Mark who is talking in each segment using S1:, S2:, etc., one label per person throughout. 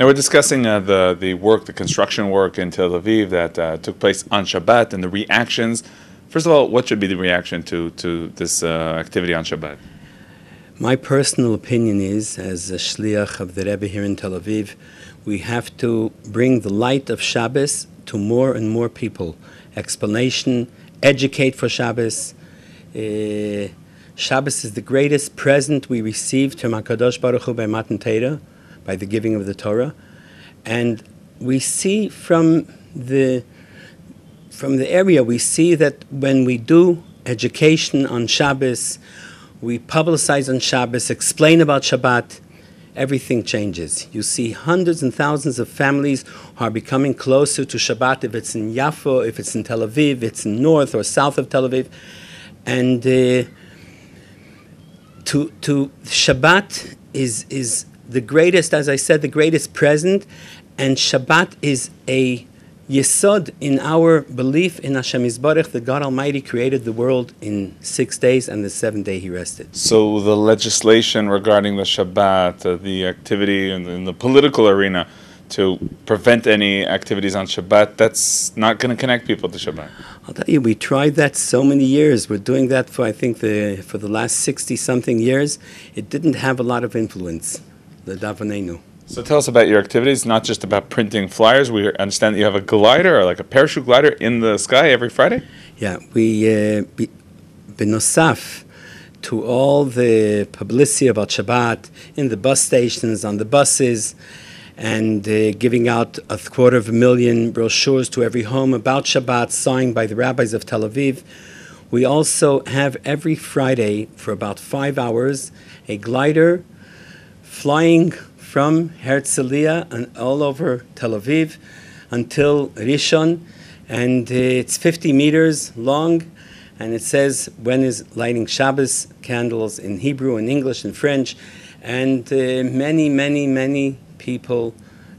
S1: Now we're discussing the construction work in Tel Aviv that took place on Shabbat and the reactions. First of all, what should be the reaction to this activity on Shabbat?
S2: My personal opinion is, as a shliach of the Rebbe here in Tel Aviv, we have to bring the light of Shabbos to more and more people. Explanation, educate for Shabbos. Shabbos is the greatest present we received from HaKadosh Baruch Hu by Matan Torah, by the giving of the Torah. And we see from the area, we see that when we do education on Shabbos, we publicize on Shabbos, explain about Shabbat, everything changes. You see hundreds and thousands of families who are becoming closer to Shabbat, if it's in Yafo, if it's in Tel Aviv, if it's in north or south of Tel Aviv. And to Shabbat is the greatest, as I said, the greatest present, and Shabbat is a yesod in our belief in Hashem Yisbarach, that God Almighty created the world in 6 days, and the 7th day He rested.
S1: So the legislation regarding the Shabbat, the activity in the political arena to prevent any activities on Shabbat, that's not going to connect people to Shabbat.
S2: I'll tell you, we tried that so many years. We're doing that for, I think, for the last 60-something years. It didn't have a lot of influence, the Davanenu.
S1: So tell us about your activities, not just about printing flyers. We understand that you have a glider, or like a parachute glider, in the sky every Friday?
S2: Yeah, we, benosaf to all the publicity about Shabbat, in the bus stations, on the buses, and giving out 250,000 brochures to every home about Shabbat, signed by the rabbis of Tel Aviv. We also have every Friday, for about 5 hours, a glider flying from Herzliya and all over Tel Aviv until Rishon, and it's 50 meters long, and it says when is lighting Shabbos candles in Hebrew and English and French, and many people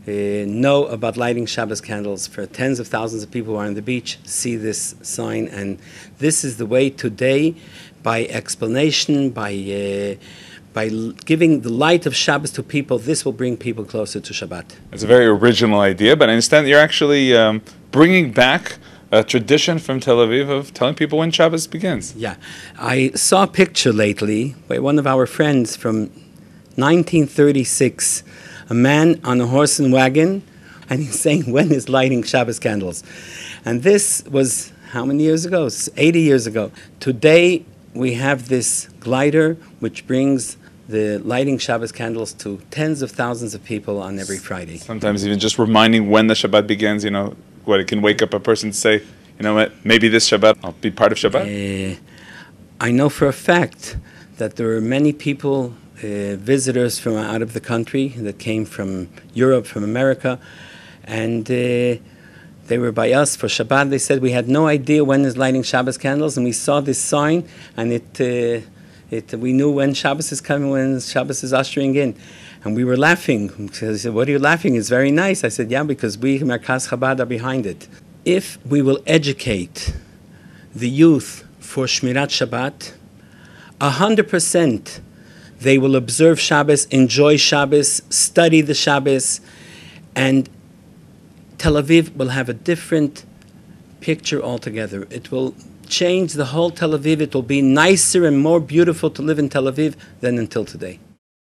S2: know about lighting Shabbos candles. For tens of thousands of people who are on the beach see this sign, and this is the way today, by explanation, by giving the light of Shabbos to people, this will bring people closer to Shabbat.
S1: It's a very original idea, but I understand that you're actually bringing back a tradition from Tel Aviv of telling people when Shabbos begins.
S2: Yeah. I saw a picture lately by one of our friends from 1936, a man on a horse and wagon, and he's saying, when is lighting Shabbos candles? And this was how many years ago? 80 years ago. Today, we have this glider which brings the lighting Shabbos candles to tens of thousands of people on every Friday.
S1: Sometimes even just reminding when the Shabbat begins, what it can wake up a person to say, you know what, maybe this Shabbat I'll be part of Shabbat.
S2: I know for a fact that there are many people, visitors from out of the country that came from Europe, from America, and they were by us for Shabbat. They said we had no idea when is lighting Shabbos candles, and we saw this sign, and we knew when Shabbos is coming, when Shabbos is ushering in. And we were laughing. They said, what are you laughing? It's very nice. I said, yeah, because we, Merkaz Chabad, are behind it. If we will educate the youth for Shmirat Shabbat, 100% they will observe Shabbos, enjoy Shabbos, study the Shabbos, and Tel Aviv will have a different picture altogether. It will change the whole Tel Aviv. It will be nicer and more beautiful to live in Tel Aviv than until today.